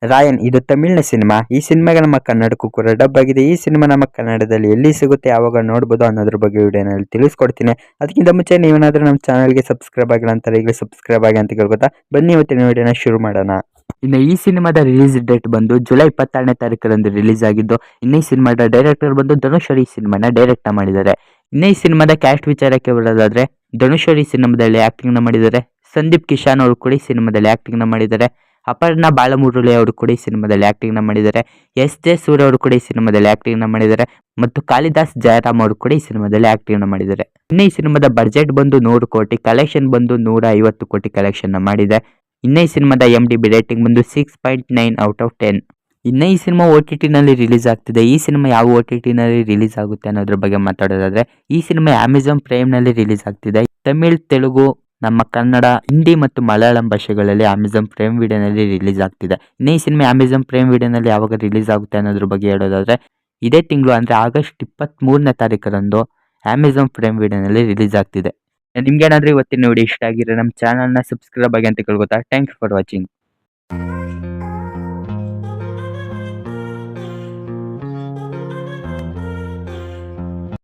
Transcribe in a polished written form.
ರಾಯನ್ ಇದು ತಮಿಳಿನ ಸಿನಿಮಾ. ಈ ಸಿನಿಮಾಗೆ ನಮ್ಮ ಕನ್ನಡಕ್ಕೂ ಕೂಡ ಡಬ್ ಆಗಿದೆ. ಈ ಸಿನಿಮಾ ನಮ್ಮ ಕನ್ನಡದಲ್ಲಿ ಎಲ್ಲಿ ಸಿಗುತ್ತೆ, ಯಾವಾಗ ನೋಡ್ಬೋದು ಅನ್ನೋದ್ರ ಬಗ್ಗೆ ವಿಡಿಯೋನಲ್ಲಿ ತಿಳಿಸ್ಕೊಡ್ತೀನಿ. ಅದಕ್ಕಿಂತ ಮುಂಚೆ ನೀವೇನಾದ್ರೂ ನಮ್ಮ ಚಾನಲ್ಗೆ ಸಬ್ಸ್ಕ್ರೈಬ್ ಆಗಿಲ್ಲ ಅಂತಾರೆ ಈಗಲೇ ಸಬ್ಸ್ಕ್ರೈಬ್ ಆಗಿ ಅಂತ ಕೇಳ್ಕೊತಾ ಬನ್ನಿ ಇವತ್ತಿನ ವಿಡಿಯೋನ ಶುರು ಮಾಡೋಣ. ಇನ್ನು ಈ ಸಿನಿಮಾದ ರಿಲೀಸ್ ಡೇಟ್ ಬಂದು ಜುಲೈ 26ನೇ ತಾರೀಕರಂದು ರಿಲೀಸ್ ಆಗಿದ್ದು, ಇನ್ನು ಈ ಸಿನಿಮಾದ ಡೈರೆಕ್ಟರ್ ಬಂದು ಧನುಷ್ ಈ ಸಿನಿಮಾನ ಡೈರೆಕ್ಟ್ ಮಾಡಿದ್ದಾರೆ. ಇನ್ನು ಈ ಸಿನಿಮಾದ ಕ್ಯಾಸ್ಟ್ ವಿಚಾರಕ್ಕೆ ಬರೋದಾದ್ರೆ ಧನುಷ್ ಈ ಸಿನಿಮಾದಲ್ಲಿ ಆಕ್ಟಿಂಗ್ ನ ಮಾಡಿದ್ದಾರೆ. ಸಂದೀಪ್ ಕಿಶಾನ್ ಅವರು ಕೂಡ ಈ ಸಿನಿಮಾದಲ್ಲಿ ಆಕ್ಟಿಂಗ್ ನ ಮಾಡಿದ್ದಾರೆ. ಅಪರ್ಣಾ ಬಾಲಮುರಳಿ ಅವರು ಕೂಡ ಈ ಸಿನಿಮಾದಲ್ಲಿ ಆಕ್ಟಿಂಗ್ ನ ಮಾಡಿದ್ದಾರೆ. ಎಸ್.ಜೆ. ಸೂರ್ಯ ಅವರು ಕೂಡ ಈ ಸಿನಿಮಾದಲ್ಲಿ ಆಕ್ಟಿಂಗ್ ನ ಮಾಡಿದ್ದಾರೆ ಮತ್ತು ಕಾಳಿದಾಸ್ ಜಯರಾಮ್ ಅವರು ಕೂಡ ಈ ಸಿನಿಮಾದಲ್ಲಿ ಆಕ್ಟಿಂಗ್ ನ ಮಾಡಿದ್ದಾರೆ. ಇನ್ನು ಈ ಸಿನಿಮಾದ ಬಡ್ಜೆಟ್ ಬಂದು 100 ಕೋಟಿ, ಕಲೆಕ್ಷನ್ ಬಂದು 150 ಕೋಟಿ ಕಲೆಕ್ಷನ್ ನ ಮಾಡಿದೆ. ಇನ್ನು ಈ ಸಿನಿಮಾದ MDB ರೇಟಿಂಗ್ ಬಂದು 6.9 ಔಟ್ ಆಫ್ 10. ಇನ್ನು ಈ ಸಿನಿಮಾ OTT ನಲ್ಲಿ ರಿಲೀಸ್ ಆಗ್ತಿದೆ. ಈ ಸಿನಿಮಾ ಯಾವ OTT ನಲ್ಲಿ ರಿಲೀಸ್ ಆಗುತ್ತೆ ಅನ್ನೋದ್ರ ಬಗ್ಗೆ ಮಾತಾಡೋದಾದ್ರೆ ಈ ಸಿನಿಮಾ ಅಮೆಜಾನ್ ಪ್ರೈಮ್ ನಲ್ಲಿ ರಿಲೀಸ್ ಆಗ್ತಿದೆ. ತಮಿಳ್, ತೆಲುಗು, ನಮ್ಮ ಕನ್ನಡ, ಹಿಂದಿ ಮತ್ತು ಮಲಯಾಳಂ ಭಾಷೆಗಳಲ್ಲಿ ಅಮೆಜಾನ್ ಪ್ರೈಮ್ ವಿಡಿಯೋನಲ್ಲಿ ರಿಲೀಸ್ ಆಗ್ತಿದೆ. ಇನ್ನು ಈ ಸಿನಿಮಾ ಅಮೆಜಾನ್ ಪ್ರೈಮ್ ವಿಡಿಯೋನಲ್ಲಿ ಯಾವಾಗ ರಿಲೀಸ್ ಆಗುತ್ತೆ ಅನ್ನೋದ್ರ ಬಗ್ಗೆ ಹೇಳೋದಾದ್ರೆ ಇದೇ ತಿಂಗಳು ಅಂದರೆ ಆಗಸ್ಟ್ 23ನೇ ತಾರೀಕರಂದು ಅಮೆಜಾನ್ ಪ್ರೈಮ್ ವಿಡಿಯೋನಲ್ಲಿ ರಿಲೀಸ್ ಆಗ್ತಿದೆ. ನಿಮ್ಗೇನಾದ್ರೂ ಇವತ್ತಿನ ವಿಡಿಯೋ ಇಷ್ಟ ಆಗಿರೋ ನಮ್ಮ ಚಾನಲ್ನ ಸಬ್ಸ್ಕ್ರೈಬ್ ಆಗಿ ಅಂತ ಕೇಳ್ಕೊತಾ ಥ್ಯಾಂಕ್ಸ್ ಫಾರ್ ವಾಚಿಂಗ್.